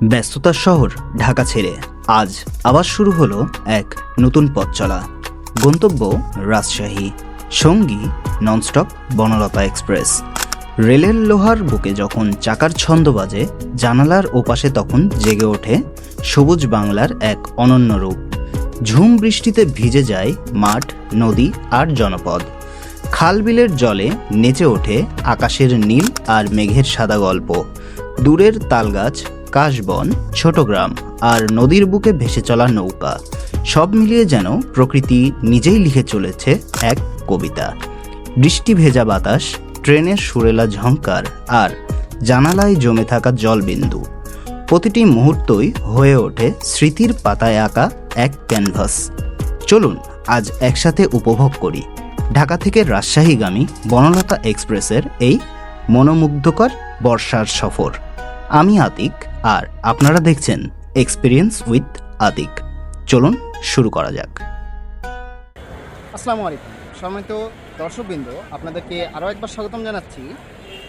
ব্যস্ততার শহর ঢাকা ছেড়ে আজ আবার শুরু হলো এক নতুন পথ চলা। গন্তব্য রাজশাহী, সঙ্গী ননস্টপ বনলতা এক্সপ্রেস। রেলের লোহার বুকে যখন চাকার ছন্দ বাজে, জানালার ওপাশে তখন জেগে ওঠে সবুজ বাংলার এক অনন্য রূপ। ঝুম বৃষ্টিতে ভিজে যায় মাঠ, নদী আর জনপদ। খাল বিলের জলে নেচে ওঠে আকাশের নীল আর মেঘের সাদা গল্প। দূরের তালগাছ, কাশবন, ছোট গ্রাম আর নদীর বুকে ভেসে চলা নৌকা, সব মিলিয়ে যেন প্রকৃতি নিজেই লিখে চলেছে এক কবিতা। বৃষ্টি ভেজা বাতাস, ট্রেনের সুরেলা ঝংকার আর জানালায় জমে থাকা জলবিন্দু, প্রতিটি মুহূর্তই হয়ে ওঠে স্মৃতির পাতায় আঁকা এক ক্যানভাস। চলুন আজ একসাথে উপভোগ করি ঢাকা থেকে রাজশাহীগামী বনলতা এক্সপ্রেসের এই মনোমুগ্ধকর বর্ষার সফর। আমি আতিক আর আপনারা দেখছেন এক্সপিরিয়েন্স উইথ আতিক। চলুন শুরু করা যাক। আসসালামু আলাইকুম সম্মানিত দর্শকবৃন্দ, আপনাদেরকে আরও একবার স্বাগতম জানাচ্ছি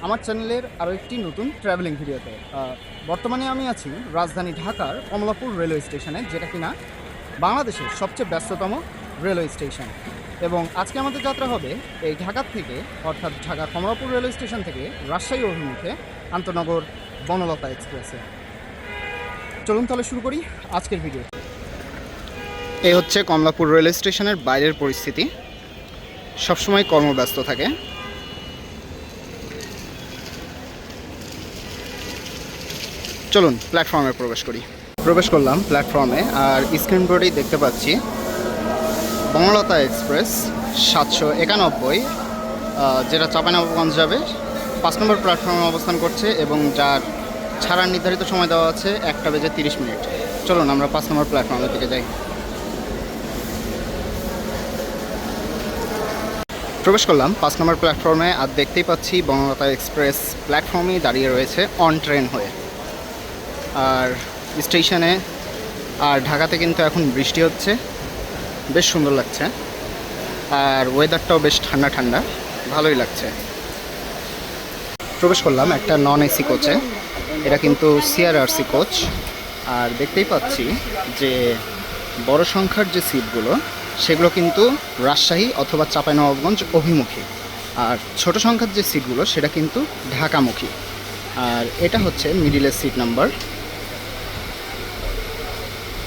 আমার চ্যানেলের আরও একটি নতুন ট্রাভেলিং ভিডিওতে। বর্তমানে আমি আছি রাজধানী ঢাকার কমলাপুর রেলওয়ে স্টেশনে, যেটা কিনা বাংলাদেশের সবচেয়ে ব্যস্ততম রেলওয়ে স্টেশন। এবং আজকে আমাদের যাত্রা হবে এই ঢাকার থেকে, অর্থাৎ ঢাকা কমলাপুর রেলওয়ে স্টেশন থেকে রাজশাহী অভিমুখে আন্তনগর বনলতা এক্সপ্রেসে। চলুন তাহলে শুরু করি আজকের ভিডিও। এই হচ্ছে কমলাপুর রেলওয়ে স্টেশনের বাইরের পরিস্থিতি। সবসময় কর্মব্যস্ত থাকে। চলুন প্ল্যাটফর্মে প্রবেশ করলাম প্ল্যাটফর্মে, আর স্ক্রিন বোর্ডেই দেখতে পাচ্ছি বনলতা এক্সপ্রেস 791, যেটা চাঁপাইনবাবগঞ্জ যাবে, 5 নম্বর প্ল্যাটফর্মে অবস্থান করছে এবং যার ছাড়ার নির্ধারিত সময় দেওয়া আছে 1:30। চলুন আমরা 5 নম্বর প্ল্যাটফর্মের দিকে যাই। প্রবেশ করলাম 5 নম্বর প্ল্যাটফর্মে, আর দেখতেই পাচ্ছি বনলতা এক্সপ্রেস প্ল্যাটফর্মেই দাঁড়িয়ে রয়েছে অন ট্রেন হয়ে। আর স্টেশনে আর ঢাকাতে কিন্তু এখন বৃষ্টি হচ্ছে, বেশ সুন্দর লাগছে, আর ওয়েদারটাও বেশ ঠান্ডা ঠান্ডা, ভালোই লাগছে। প্রবেশ করলাম একটা নন এসি কোচে, এটা কিন্তু সিআরআরসি কোচ। আর দেখতেই পাচ্ছি যে বড় সংখ্যার যে সিটগুলো, সেগুলো কিন্তু রাজশাহী অথবা চাঁপাইনবাবগঞ্জ অভিমুখী, আর ছোট সংখ্যার যে সিটগুলো সেটা কিন্তু ঢাকামুখী। আর এটা হচ্ছে মিডিলের সিট নাম্বার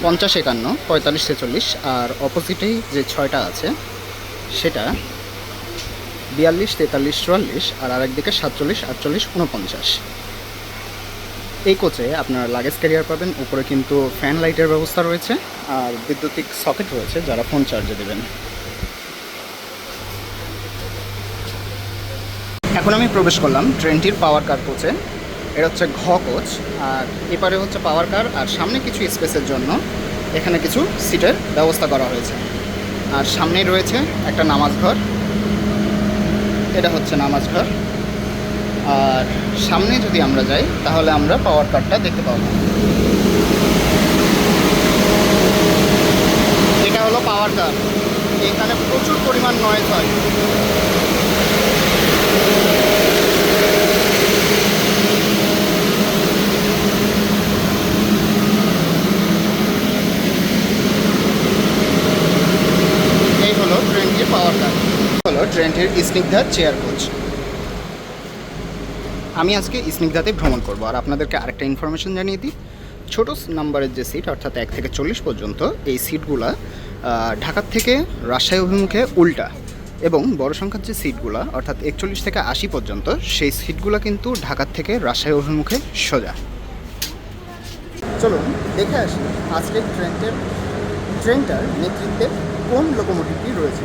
50, 51, 45, 46, আর অপোজিটেই যে 6টা আছে সেটা 42, 43, 44, আর আরেকদিকে 47, 48, 49। এই কোচে আপনার লাগেজ ক্যারিয়ার পাবেন, উপরে কিন্তু ফ্যান লাইটের ব্যবস্থা রয়েছে আর বৈদ্যুতিক সকেট রয়েছে যারা ফোন চার্জে দেবেন। এখন আমি প্রবেশ করলাম ট্রেনটির পাওয়ার কার কোচে। এটা হচ্ছে ঘ কোচ, আর এপারে হচ্ছে পাওয়ার কার, আর সামনে কিছু স্পেসের জন্য এখানে কিছু সিটের ব্যবস্থা করা হয়েছে। আর সামনেই রয়েছে একটা নামাজ ঘর, এটা হচ্ছে নামাজ ঘর। আর সামনে যদি আমরা যাই তাহলে আমরা পাওয়ার কারটা দেখতে পাবো। এটা হলো পাওয়ার কার, এখানে প্রচুর পরিমাণ নয়েজ হয়। এই হলো ট্রেনটির পাওয়ার কার, হলো ট্রেনটির স্নিগ্ধা চেয়ার কোচ। আমি আজকে স্নিগ্ধাতে ভ্রমণ করব। আর আপনাদেরকে আরেকটা ইনফরমেশন জানিয়ে দিই, ছোট নাম্বারের যে সিট, অর্থাৎ 1 থেকে 40 পর্যন্ত, এই সিটগুলা ঢাকার থেকে রাজশাহী অভিমুখে উল্টা, এবং বড় সংখ্যার যে সিটগুলা, অর্থাৎ 41 থেকে 80 পর্যন্ত, সেই সিটগুলো কিন্তু ঢাকার থেকে রাজশাহী অভিমুখে সোজা। চলুন দেখে আসি আজকের ট্রেনটার নেতৃত্বে কোন লোকোমোটিভটি রয়েছে।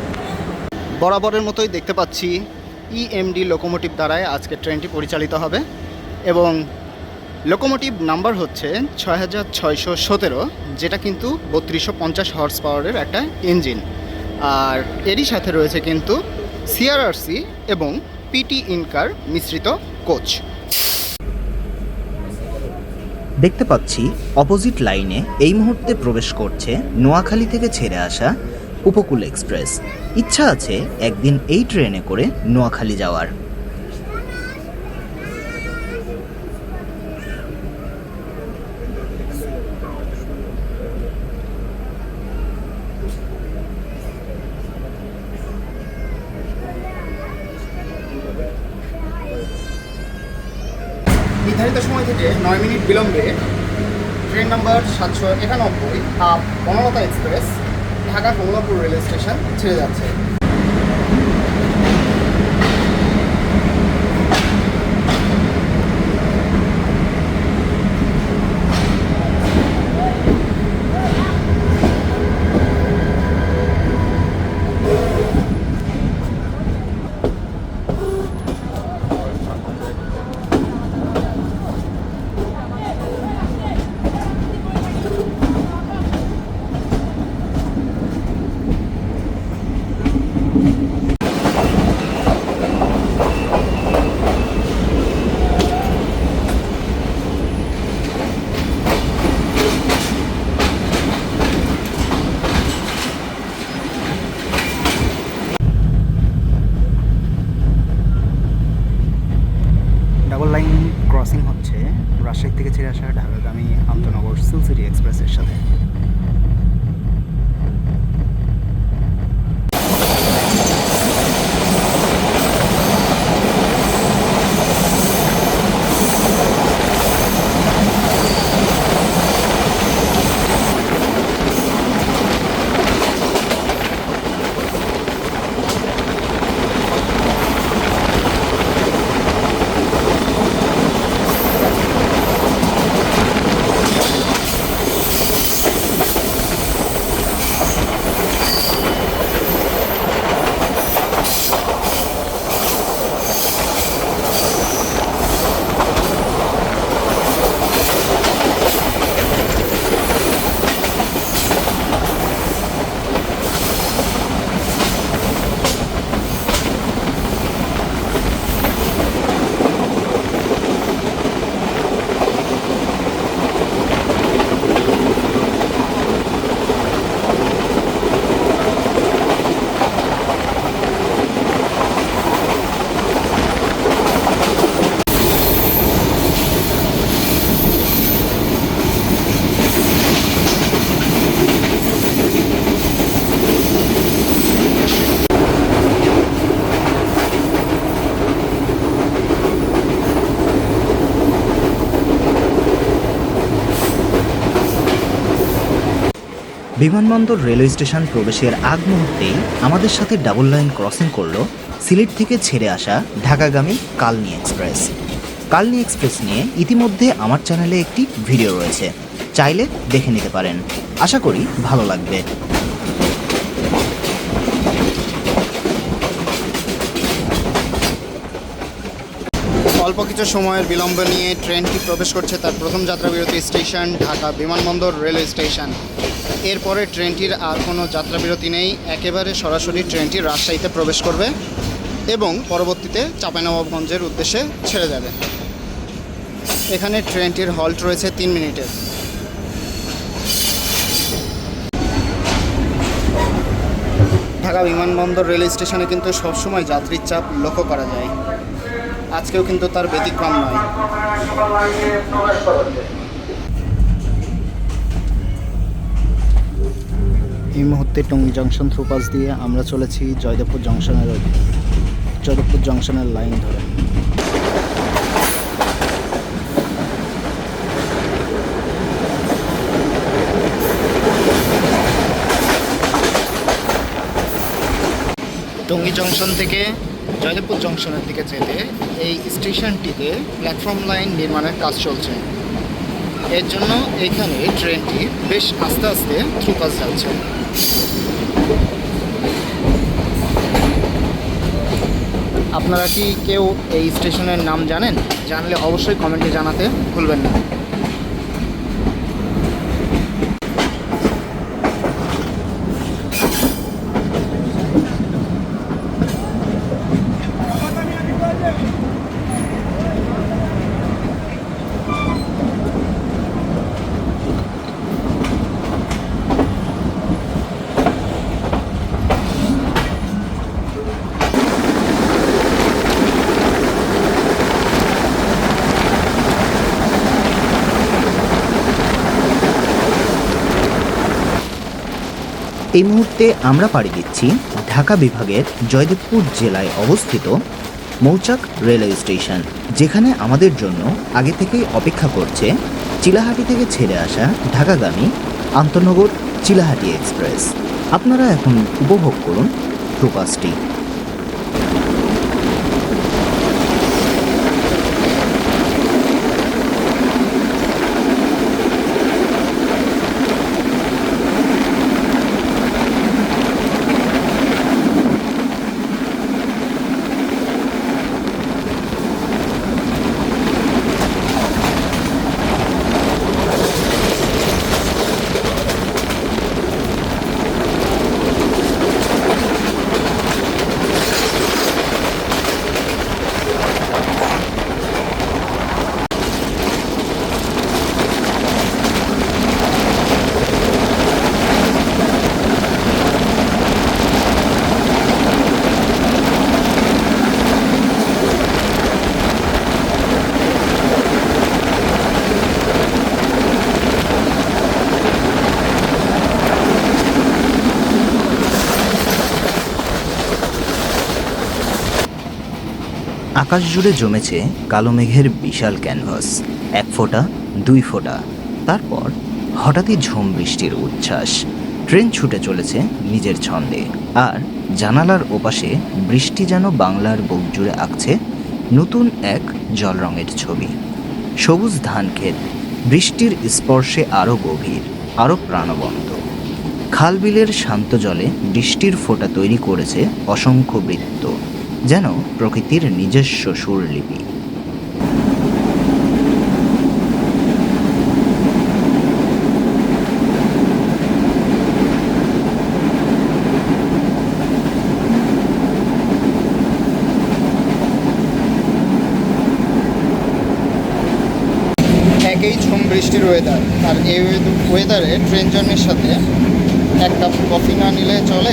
বরাবরের মতোই দেখতে পাচ্ছি ইএমডি লোকোমোটিভ দ্বারায় আজকে ট্রেনটি পরিচালিত হবে, এবং লোকোমোটিভ নাম্বার হচ্ছে 6617, যেটা কিন্তু 3250 হর্স পাওয়ারের একটা ইঞ্জিন। আর এরই সাথে রয়েছে কিন্তু সিআরআরসি এবং পিটি ইনকার মিশ্রিত কোচ। দেখতে পাচ্ছি অপোজিট লাইনে এই মুহূর্তে প্রবেশ করছে নোয়াখালী থেকে ছেড়ে আসা উপকূল এক্সপ্রেস। ইচ্ছা আছে একদিন এই ট্রেনে করে নোয়াখালী যাওয়ার। নির্ধারিত সময় থেকে 9 মিনিট বিলম্বে train number 791 up Banalata express Dhaka Kamalapur railway station ছেড়ে যাচ্ছে। ডাবল লাইন ক্রসিং হচ্ছে রাজশাহী থেকে ছেড়ে আসা ঢাকাগামী আন্তনগর সিলসিটি এক্সপ্রেসের সাথে। বিমানবন্দর রেলওয়ে স্টেশন প্রবেশের আগ মুহূর্তেই আমাদের সাথে ডাবল লাইন ক্রসিং করলো সিলেট থেকে ছেড়ে আসা ঢাকাগামী কালনী এক্সপ্রেস। কালনী এক্সপ্রেস নিয়ে ইতিমধ্যে আমার চ্যানেলে একটি ভিডিও রয়েছে, চাইলে দেখে নিতে পারেন। আশা করি ভালো লাগবে। অল্প কিছু সময়ের বিলম্ব নিয়ে ট্রেনটি প্রবেশ করছে তার প্রথম যাত্রাবিরতি স্টেশন ঢাকা বিমানবন্দর রেলওয়ে স্টেশন। এরপরে ট্রেনটির আর কোনো যাত্রাবিরতি নেই, একেবারে সরাসরি ট্রেনটি রাজশাহীতে প্রবেশ করবে এবং পরবর্তীতে চাঁপাইনবাবগঞ্জের উদ্দেশ্যে ছেড়ে যাবে। এখানে ট্রেনটির হল্ট রয়েছে 3 মিনিটের। ঢাকা বিমানবন্দর রেলওয়ে স্টেশনে কিন্তু সবসময় যাত্রীর চাপ লক্ষ্য করা যায়, আজকেও কিন্তু তার ব্যতিক্রম নয়। এই মুহূর্তে টঙ্গী জংশন থ্রুপাস দিয়ে আমরা চলেছি জয়দেবপুর জংশনের লাইন ধরে। টঙ্গী জংশন থেকে জয়দেবপুর জংশনের দিকে যেতে এই স্টেশনটিতে প্ল্যাটফর্ম লাইন নির্মাণের কাজ চলছে। এর জন্য এখানে ট্রেনটি বেশ আস্তে আস্তে থ্রুপাস যাচ্ছে। আপনারা কি কেউ এই স্টেশনের নাম জানেন? জানলে অবশ্যই কমেন্টে জানাতে ভুলবেন না। এই মুহূর্তে আমরা পাড়ি দিচ্ছি ঢাকা বিভাগের জয়দেবপুর জেলায় অবস্থিত মৌচাক রেলওয়ে স্টেশন, যেখানে আমাদের জন্য আগে থেকেই অপেক্ষা করছে চিলাহাটি থেকে ছেড়ে আসা ঢাকাগামী আন্তনগর চিলাহাটি এক্সপ্রেস। আপনারা এখন উপভোগ করুন প্রবাসটি। আকাশ জুড়ে জমেছে কালো মেঘের বিশাল ক্যানভাস, 1 ফোঁটা 2 ফোঁটা, তারপর হঠাৎই ঝুম বৃষ্টির উচ্ছ্বাস। ট্রেন ছুটে চলেছে নিজের ছন্দে, আর জানালার ওপাশে বৃষ্টি যেন বাংলার বুক জুড়ে আঁকছে নতুন এক জল রঙের ছবি। সবুজ ধানক্ষেত বৃষ্টির স্পর্শে আরও গভীর, আরও প্রাণবন্ত। খালবিলের শান্ত জলে বৃষ্টির ফোঁটা তৈরি করেছে অসংখ্য বৃত্ত, যেন প্রকৃতির নিজস্ব সুরলিপি। একই ঝুম বৃষ্টির ওয়েদার, আর এই ওয়েদারে ট্রেন জার্নির সাথে 1 কাপ কফি না নিলে চলে,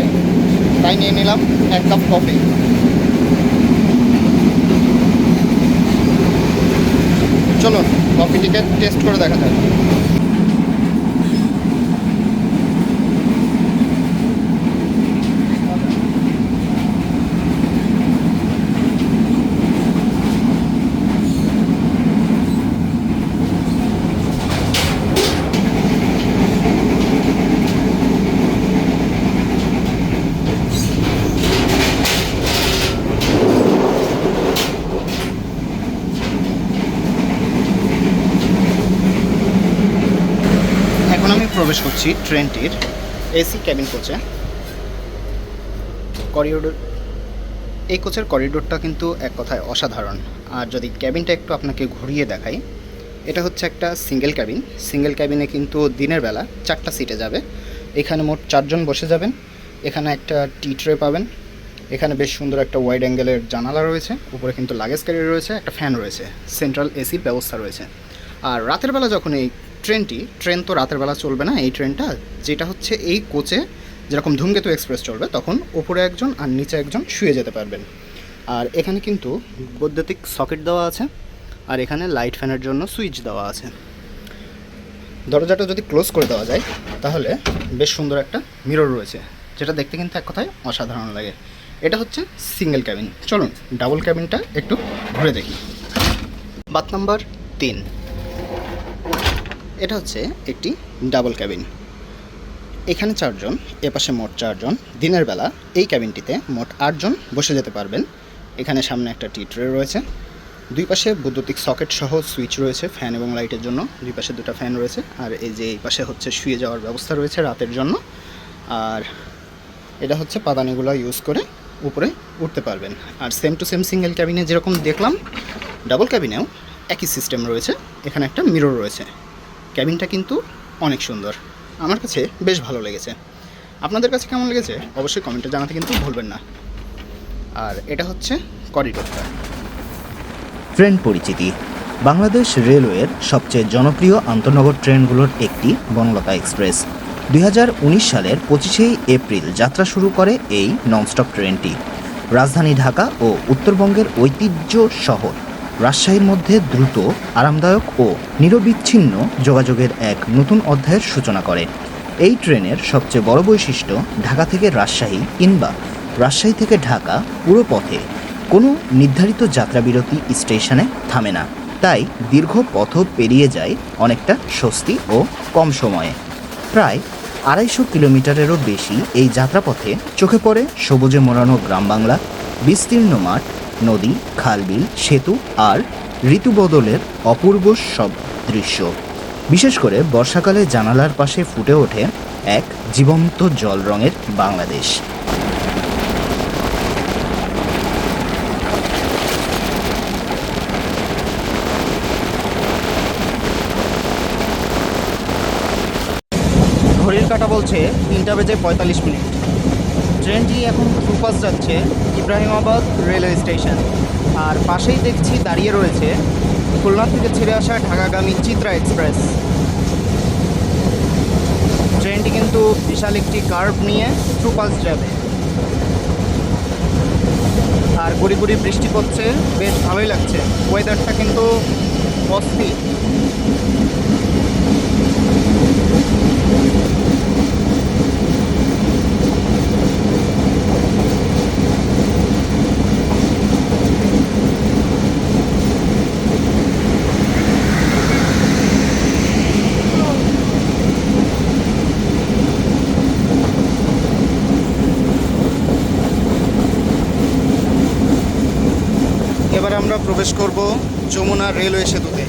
তাই নিয়ে নিলাম 1 কাপ কফি। চলুন কফিটিকে টেস্ট করে দেখা যাক। এখন আমি প্রবেশ করছি ট্রেনটির এসি ক্যাবিন কোচে। করিডোর, এই কোচের করিডোরটা কিন্তু এক কথায় অসাধারণ। আর যদি ক্যাবিনটা একটু আপনাকে ঘুরিয়ে দেখাই, এটা হচ্ছে একটা সিঙ্গেল ক্যাবিন। সিঙ্গেল ক্যাবিনে কিন্তু দিনের বেলা 4টা সিটে যাবে। এখানে মোট 4 জন বসে যাবেন। এখানে একটা টি ট্রে পাবেন। এখানে বেশ সুন্দর একটা ওয়াইড অ্যাঙ্গেলের জানালা রয়েছে। উপরে কিন্তু লাগেজ ক্যারিয়ার রয়েছে, একটা ফ্যান রয়েছে, সেন্ট্রাল এসির ব্যবস্থা রয়েছে। আর রাতের বেলা যখন এই ট্রেন তো রাতের বেলা চলবে না, এই ট্রেনটা যেটা হচ্ছে এই কোচে যেরকম ধূমকেতু এক্সপ্রেস চলবে, তখন ওপরে একজন আর নিচে একজন শুয়ে যেতে পারবেন। আর এখানে কিন্তু বৈদ্যুতিক সকেট দেওয়া আছে, আর এখানে লাইট ফ্যানের জন্য সুইচ দেওয়া আছে। দরজাটা যদি ক্লোজ করে দেওয়া যায় তাহলে বেশ সুন্দর একটা মিরর রয়েছে, যেটা দেখতে কিন্তু এক কথায় অসাধারণ লাগে। এটা হচ্ছে সিঙ্গেল ক্যাবিন। চলুন ডাবল ক্যাবিনটা একটু ঘুরে দেখি। বাথ নাম্বার 3, এটা হচ্ছে একটি ডাবল ক্যাবিন। এখানে 4 জন, এপাশে মোট 4 জন। দিনের বেলা এই ক্যাবিনটিতে মোট 8 জন বসে যেতে পারবেন। এখানে সামনে একটা টি ট্রে রয়েছে, 2 পাশে বৈদ্যুতিক সকেট সহ সুইচ রয়েছে ফ্যান এবং লাইটের জন্য। 2 পাশে 2টা ফ্যান রয়েছে, আর এই যে এই পাশে হচ্ছে শুয়ে যাওয়ার ব্যবস্থা রয়েছে রাতের জন্য। আর এটা হচ্ছে পাদানিগুলো ইউজ করে উপরে উঠতে পারবেন। আর সেম টু সেম সিঙ্গেল ক্যাবিনে যেরকম দেখলাম, ডাবল ক্যাবিনেও একই সিস্টেম রয়েছে। এখানে একটা মিরর রয়েছে। ক্যাবিনটা কিন্তু অনেক সুন্দর, আমার কাছে বেশ ভালো লেগেছে। আপনাদের কাছে কেমন লেগেছে অবশ্যই কমেন্টে জানাতে কিন্তু ভুলবেন না। আর এটা হচ্ছে করিডোরটা। ট্রেন পরিচিতি। বাংলাদেশ রেলওয়ের সবচেয়ে জনপ্রিয় আন্তঃনগর ট্রেনগুলোর একটি বনলতা এক্সপ্রেস। 2019 সালের 25শে এপ্রিল যাত্রা শুরু করে এই ননস্টপ ট্রেনটি। রাজধানী ঢাকা ও উত্তরবঙ্গের ঐতিহ্য শহর রাজশাহীর মধ্যে দ্রুত, আরামদায়ক ও নিরবিচ্ছিন্ন যোগাযোগের এক নতুন অধ্যায়ের সূচনা করে। এই ট্রেনের সবচেয়ে বড় বৈশিষ্ট্য ঢাকা থেকে রাজশাহী কিংবা রাজশাহী থেকে ঢাকা পুরো পথে কোনো নির্ধারিত যাত্রাবিরতি স্টেশনে থামে না, তাই দীর্ঘ পথ পেরিয়ে যায় অনেকটা স্বস্তি ও কম সময়ে। প্রায় 250 কিলোমিটারেরও বেশি এই যাত্রাপথে চোখে পড়ে সবুজে মোড়ানো গ্রাম বাংলা, বিস্তীর্ণ মাঠ, নদী, খালবিল, সেতু আর ঋতু বদলের অপূর্ব সব দৃশ্য। বিশেষ করে বর্ষাকালে জানালার পাশে ফুটে ওঠে এক জীবন্ত জল রঙের বাংলাদেশ। ঘড়ির কাঁটা বলছে 3:45। ট্রেনটি এখন থ্রুপাস যাচ্ছে ইব্রাহিমাবাদ রেলওয়ে স্টেশন। আর পাশেই দেখছি দাঁড়িয়ে রয়েছে খুলনা থেকে ছেড়ে আসা ঢাকাগামী চিত্রা এক্সপ্রেস। ট্রেনটি কিন্তু বিশাল একটি কার্ভ নিয়ে থ্রুপাস যাবে। আর গুড়ি গুড়ি বৃষ্টি পড়ছে, বেশ ভালোই লাগছে। ওয়েদারটা কিন্তু অস্থির। এবার আমরা প্রবেশ করব যমুনা রেলওয়ে সেতুতে।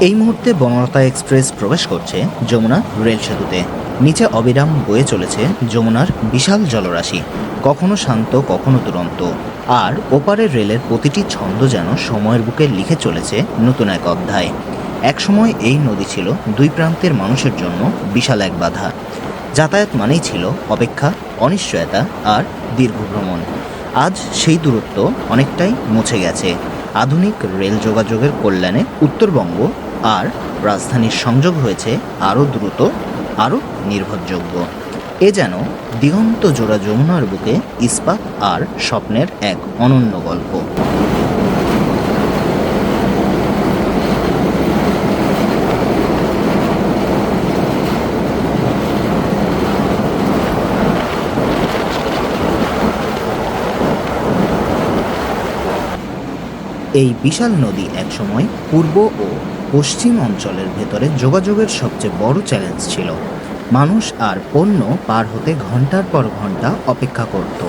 এই মুহূর্তে বনলতা এক্সপ্রেস প্রবেশ করছে যমুনা রেল সেতুতে। নিচে অবিরাম বয়ে চলেছে যমুনার বিশাল জলরাশি, কখনো শান্ত কখনো দুরন্ত। আর ওপারের রেলের প্রতিটি ছন্দ যেন সময়ের বুকে লিখে চলেছে নতুন এক অধ্যায়। একসময় এই নদী ছিল দুই প্রান্তের মানুষের জন্য বিশাল এক বাধা। যাতায়াত মানেই ছিল অপেক্ষা, অনিশ্চয়তা আর দীর্ঘ ভ্রমণ। আজ সেই দূরত্ব অনেকটাই মুছে গেছে। আধুনিক রেল যোগাযোগের কল্যাণে উত্তরবঙ্গ আর রাজধানীর সংযোগ হয়েছে আরও দ্রুত, আরও নির্ভরযোগ্য। এ যেন দিগন্ত জোড়া যমুনার বুকে ইস্পাত আর স্বপ্নের এক অনন্য গল্প। এই বিশাল নদী একসময় পূর্ব ও পশ্চিম অঞ্চলের ভেতরে যোগাযোগের সবচেয়ে বড় চ্যালেঞ্জ ছিল। মানুষ আর পণ্য পার হতে ঘন্টার পর ঘন্টা অপেক্ষা করত।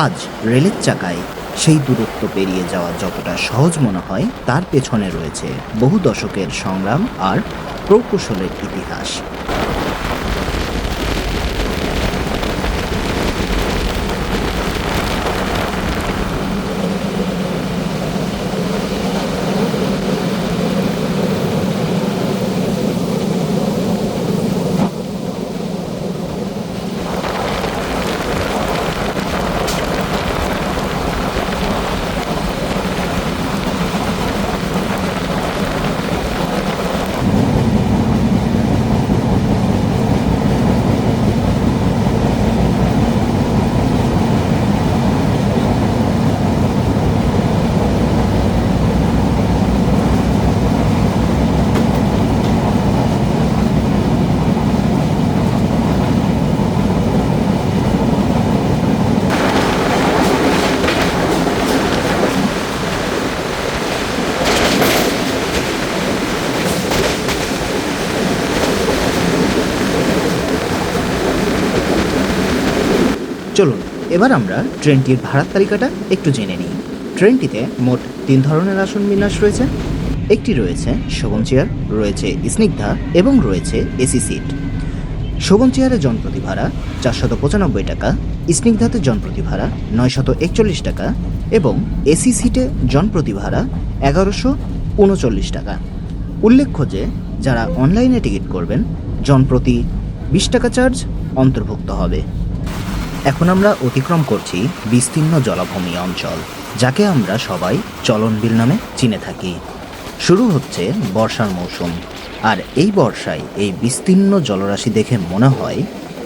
আজ রেলের চাকায় সেই দূরত্ব পেরিয়ে যাওয়া যতটা সহজ মনে হয়, তার পেছনে রয়েছে বহু দশকের সংগ্রাম আর প্রকৌশলের ইতিহাস। চলুন এবার আমরা ট্রেনটির ভাড়ার তালিকাটা একটু জেনে নিই। ট্রেনটিতে মোট 3 ধরনের আসন বিন্যাস রয়েছে। একটি রয়েছে শোভন চেয়ার, রয়েছে স্নিগ্ধা এবং রয়েছে এসি সিট। শোভন চেয়ারে জনপ্রতি ভাড়া 495 টাকা, স্নিগ্ধাতে জনপ্রতি ভাড়া 941 টাকা এবং এসি সিটে জনপ্রতি ভাড়া 1139 টাকা। উল্লেখ্য যে যারা অনলাইনে টিকিট করবেন জনপ্রতি 20 টাকা চার্জ অন্তর্ভুক্ত হবে। এখন আমরা অতিক্রম করছি বিস্তীর্ণ জলাভূমি অঞ্চল, যাকে আমরা সবাই চলনবিল নামে চিনে থাকি। শুরু হচ্ছে বর্ষার মৌসুম, আর এই বর্ষায় এই বিস্তীর্ণ জলরাশি দেখে মনে হয়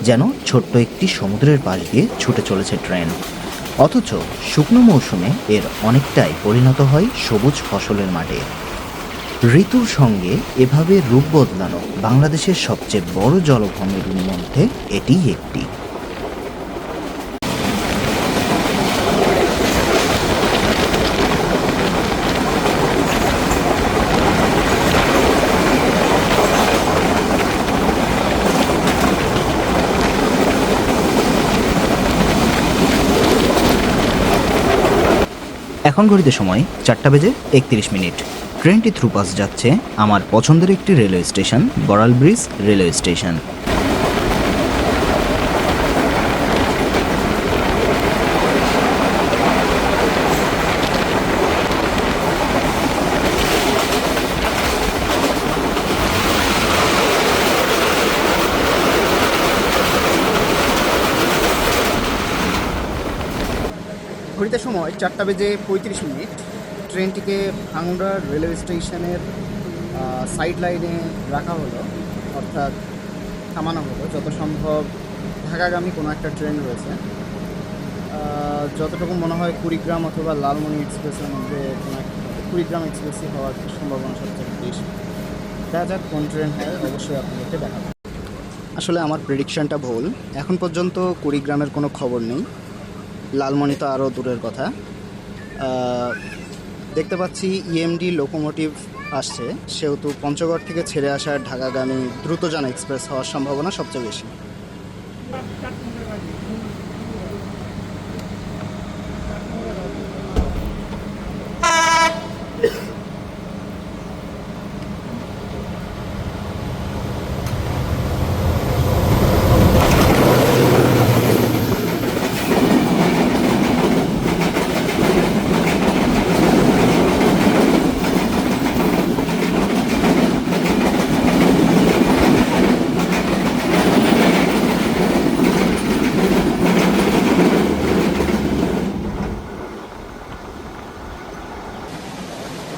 যেন ছোট্ট একটি সমুদ্রের পাশ দিয়ে ছুটে চলেছে ট্রেন। অথচ শুকনো মৌসুমে এর অনেকটাই পরিণত হয় সবুজ ফসলের মাঠে। ঋতুর সঙ্গে এভাবে রূপ বদলানো বাংলাদেশের সবচেয়ে বড় জলভূমির মধ্যে এটিই একটি। এখন ঘড়িতে সময় 4:31। ট্রেনটি থ্রুপাস যাচ্ছে আমার পছন্দের একটি railway station, Baral bridge railway station. ঘড়িতে সময় 4:35। ট্রেনটিকে ভাঙ্গুড়া রেলওয়ে স্টেশনের সাইড লাইনে রাখা হলো, অর্থাৎ থামানো হলো। যত সম্ভব ঢাকাগামী কোনো একটা ট্রেন রয়েছে, যতটুকু মনে হয় কুড়িগ্রাম অথবা লালমনি এক্সপ্রেসের মধ্যে কোনো একটা কুড়িগ্রাম এক্সপ্রেসই হওয়ার সম্ভাবনা সবচেয়ে বেশি। দেখা যাক কোন ট্রেন হয়, অবশ্যই আপনাদেরকে দেখাবো। আসলে আমার প্রেডিকশনটা ভুল, এখন পর্যন্ত কুড়িগ্রামের কোনো খবর নেই, লালমনি তো আরও দূরের কথা। দেখতে পাচ্ছি ইএমডি লোকোমোটিভ আসছে, সেহেতু পঞ্চগড় থেকে ছেড়ে আসা ঢাকাগামী দ্রুতযান এক্সপ্রেস হওয়ার সম্ভাবনা সবচেয়ে বেশি।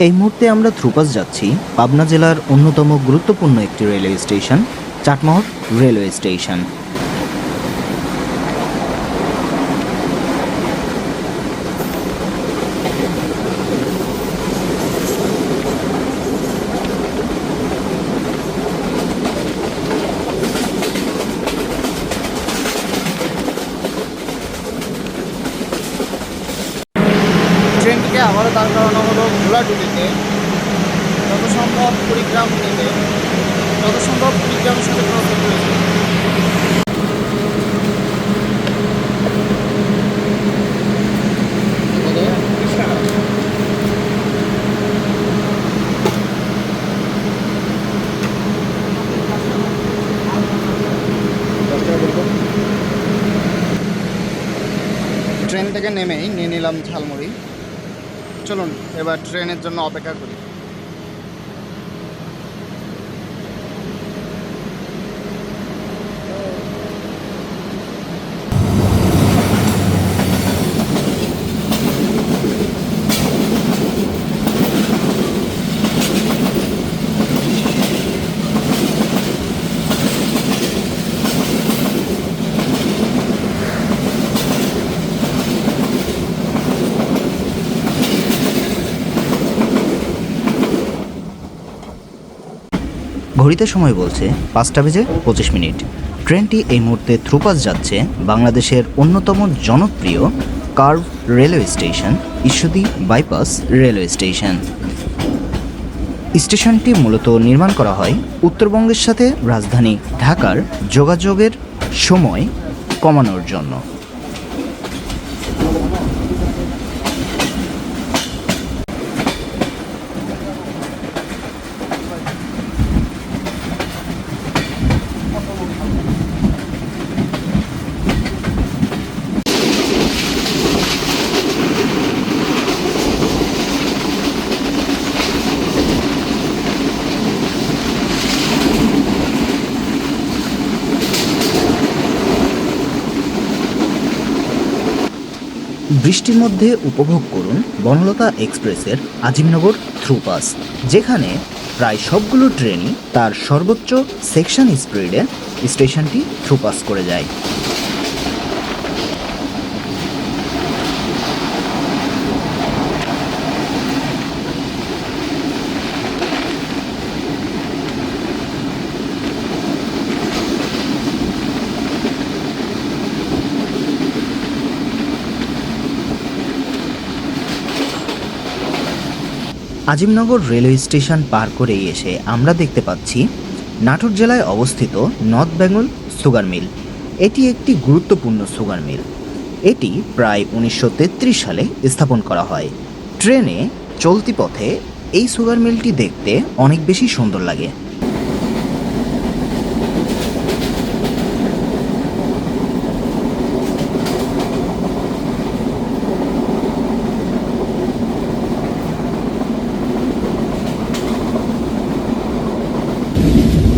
এই মুহূর্তে আমরা থ্রুপাস যাচ্ছি পাবনা জেলার অন্যতম গুরুত্বপূর্ণ একটি railway station, Chatmohar railway station. ট্রেনটিকে আবারও দাঁড় করানো হলো ভোলাডুলিতে, যত সম্ভব কুড়িগ্রাম নিতে, যত সম্ভব কুড়িগ্রামের সাথে ক্রস রয়েছে। ট্রেন থেকে নেমেই নিয়ে নিলাম ঝালমুড়ি। চলুন এবার ট্রেনের জন্য অপেক্ষা করি। ঘড়িতে সময় বলছে 5:25। ট্রেনটি এই মুহূর্তে থ্রুপাস যাচ্ছে বাংলাদেশের অন্যতম জনপ্রিয় curve railway station, Ishwardi bypass railway station. স্টেশনটি মূলত নির্মাণ করা হয় উত্তরবঙ্গের সাথে রাজধানী ঢাকার যোগাযোগের সময় কমানোর জন্য। বৃষ্টির মধ্যে উপভোগ করুন বনলতা এক্সপ্রেসের আজিমনগর থ্রুপাস, যেখানে প্রায় সবগুলো ট্রেনই তার সর্বোচ্চ সেকশন স্পিডে স্টেশনটি থ্রুপাস করে যায়। আজিমনগর রেলওয়ে স্টেশন পার করেই এসে আমরা দেখতে পাচ্ছি নাটোর জেলায় অবস্থিত নর্থ বেঙ্গল সুগার মিল। এটি একটি গুরুত্বপূর্ণ সুগার মিল। এটি প্রায় 1933 সালে স্থাপন করা হয়। ট্রেনে চলতি পথে এই সুগার মিলটি দেখতে অনেক বেশি সুন্দর লাগে।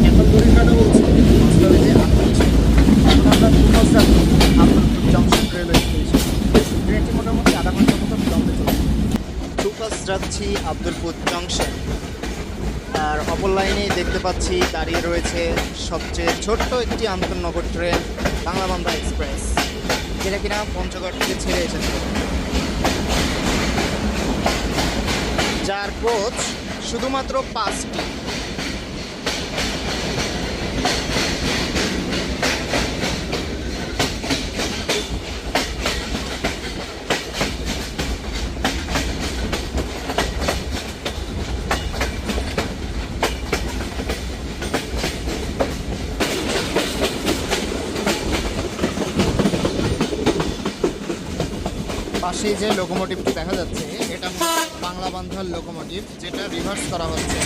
এখন ঘড়ির কাঁটা বলছে বাজে 8:30। এখন আমরা দুপাশ যাচ্ছি আব্দুলপুর জংশন রেলওয়ে স্টেশন। ট্রেনটি মোটামুটি আধা ঘন্টার মতো বিলম্বে চলছে। দুপাশ যাচ্ছি আব্দুলপুর জংশন, আর অপর লাইনেই দেখতে পাচ্ছি দাঁড়িয়ে রয়েছে সবচেয়ে ছোট্ট একটি আন্তঃনগর ট্রেন বাংলাবান্ধা এক্সপ্রেস, যেটা কিনা পঞ্চগড় থেকে ছেড়ে এসেছে, যার কোচ শুধুমাত্র 5টি। পাশেই যে লোকোমোটিভটি দেখা যাচ্ছে এটা বাংলাবান্ধার লোকোমোটিভ, যেটা রিভার্স করা হচ্ছে।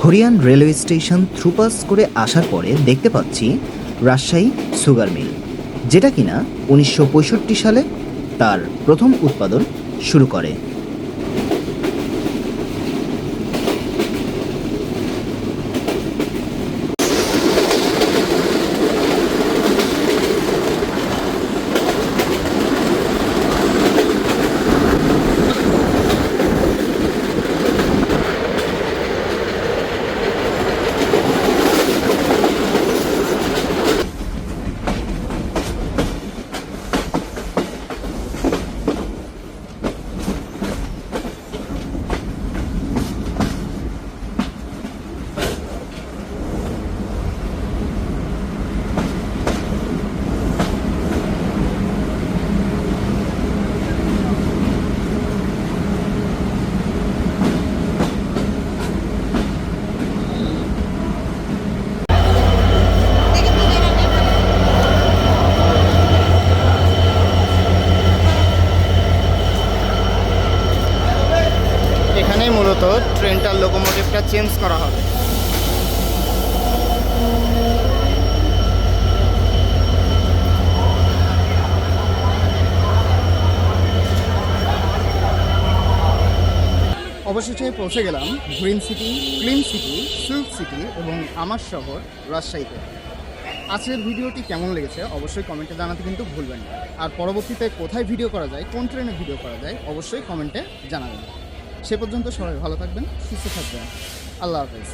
হরিয়ান রেলওয়ে স্টেশন থ্রুপাস করে আসার পরে দেখতে পাচ্ছি রাজশাহী সুগার মিল, যেটা কিনা 1965 সালে তার প্রথম উৎপাদন শুরু করে। এখানেই মূলত ট্রেনটার লোকোমোটিভটা চেঞ্জ করা হবে। অবশেষে পৌঁছে গেলাম green city, clean city, silk city এবং আমার শহর রাজশাহীতে। আজকের ভিডিওটি কেমন লেগেছে অবশ্যই কমেন্টে জানাতে কিন্তু ভুলবেন না। আর পরবর্তীতে কোথায় ভিডিও করা যায়, কোন ট্রেনে ভিডিও করা যায় অবশ্যই কমেন্টে জানাবেন। সে পর্যন্ত সবাই ভালো থাকবেন, সুস্থ থাকবেন। আল্লাহ হাফেজ।